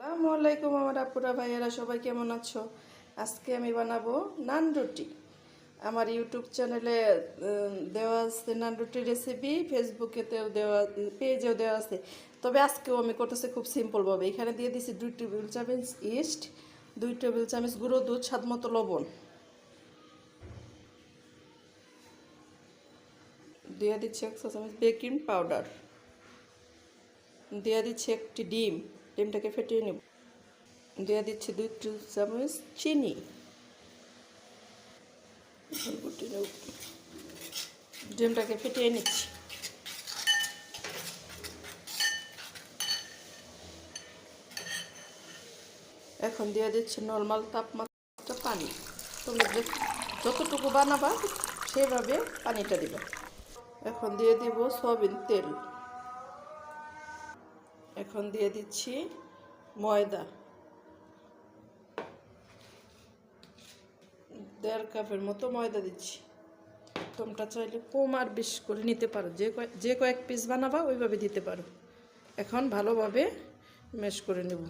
আসসালামু আলাইকুম আমার আপুরা ভাইয়েরা, সবাই কেমন আছো? আজকে আমি বানাবো নান রুটি। আমার ইউটিউব চ্যানেলে দেওয়া আছে নান রুটির রেসিপি, ফেসবুকেতেও দেওয়া, পেজেও দেওয়া আছে। তবে আজকেও আমি করতেছি খুব সিম্পলভাবে। এখানে দিয়ে দিছি 2 টেবিল চামচ ইস্ট, 2 টেবিল চামচ গুঁড়ো দুধ, স্বাদ মতো লবণ, দিয়ে দিচ্ছি 1 চা চামচ বেকিং পাউডার, দিয়ে দিচ্ছি একটি ডিমটাকে ফেটিয়ে নেব, দিয়ে দিচ্ছি 2 টেবিল চামচ চিনি, ডিমটাকে ফেটিয়ে নিচ্ছি। এখন দিয়ে দিচ্ছি নর্মাল তাপমাত্রা পানি। তোমরা যতটুকু বানাবা সেভাবে পানিটা দিবা। এখন দিয়ে দিব সয়াবিন তেল। এখন দিয়ে দিচ্ছি ময়দা, 1.5 কাপের মতো ময়দা দিচ্ছি। তোমরা চাইলে কম আর বেশি করে নিতে পারো, যে কয়েক পিস বানাবা ওইভাবে দিতে পারো। এখন ভালোভাবে ম্যাশ করে নেব।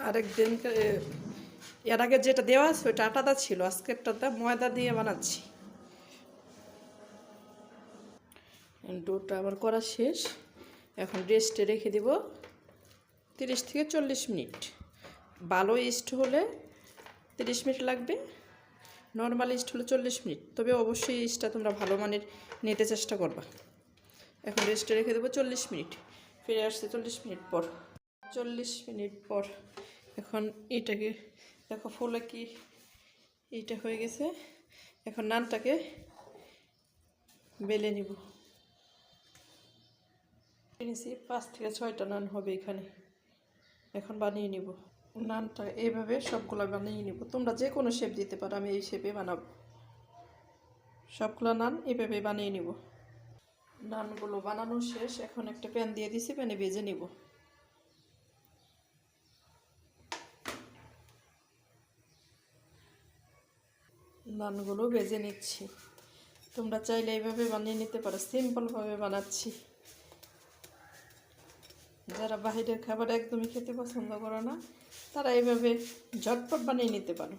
আরেকদিন এর আগে যেটা দেওয়া আছে ওইটা আটাটা ছিল, আজকেরটাতে ময়দা দিয়ে বানাচ্ছি। ডোটা আমার করা শেষ। এখন রেস্টে রেখে দিব 30 থেকে 40 মিনিট। ভালো ইস্ট হলে 30 মিনিট লাগবে, নর্মাল ইস্ট হলে 40 মিনিট। তবে অবশ্যই ইস্টটা তোমরা ভালো মানের নিতে চেষ্টা করবা। এখন রেস্টে রেখে দেবো 40 মিনিট। ফিরে আসছে 40 মিনিট পর। 40 মিনিট পর এখন এটাকে দেখো ফুলে কি এইটা হয়ে গেছে। এখন নানটাকে বেলে নিব। নিয়েছি 5 থেকে 6টা নান হবে এখানে। এখন বানিয়ে নিব নানটা। এইভাবে সবগুলো বানিয়ে নিব। তোমরা যে কোনো শেপ দিতে পারো, আমি এই শেপে বানাবো। সবগুলো নান এইভাবে বানিয়ে নিব। নানগুলো বানানো শেষ। এখন একটা প্যান দিয়ে দিছি, প্যানে ভেজে নিব। নানগুলো ভেজে নিচ্ছি। তোমরা চাইলে এইভাবে বানিয়ে নিতে পারো, সিম্পলভাবে বানাচ্ছি। যারা বাহিরের খাবার একদমই খেতে পছন্দ করে না, তারা এইভাবে ঝটপট বানিয়ে নিতে পারো।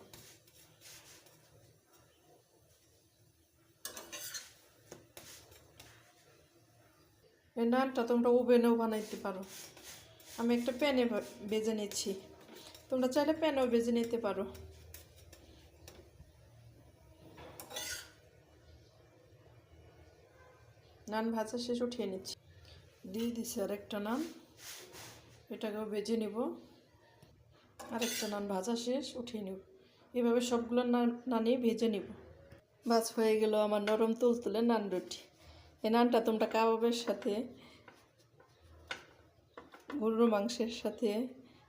এই নানটা তোমরা ওভেনেও বানাইতে পারো। আমি একটা প্যানে ভেজে নিচ্ছি, তোমরা চাইলে প্যানেও ভেজে নিতে পারো। নান ভাজা শেষ, উঠিয়ে নিচ্ছি। দিয়ে দিচ্ছি আরেকটা নান, এটাকেও ভেজে নিব। আরেকটা নান ভাজা শেষ, উঠিয়ে নেব। এভাবে সবগুলো নানই ভেজে নিব। বাস হয়ে গেল আমার নরম তুলতুলে নান রুটি। এই নানটা তোমরা কাবাবের সাথে, গরুর মাংসের সাথে,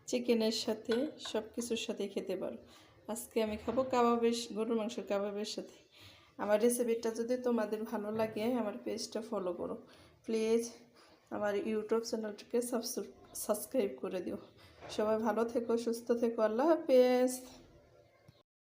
চিকেনের সাথে, সব কিছুর সাথে খেতে পারো। আজকে আমি খাবো গরুর মাংসের কাবাবের সাথে। আমার রেসিপিটা যদি তোমাদের ভালো লাগে, আমার পেজটা ফলো করো প্লিজ। আমার ইউটিউব চ্যানেলটাকে সাবস্ক্রাইব করে দিও। সবাই ভালো থেকো, সুস্থ থেকো। আল্লাহ হাফেজ।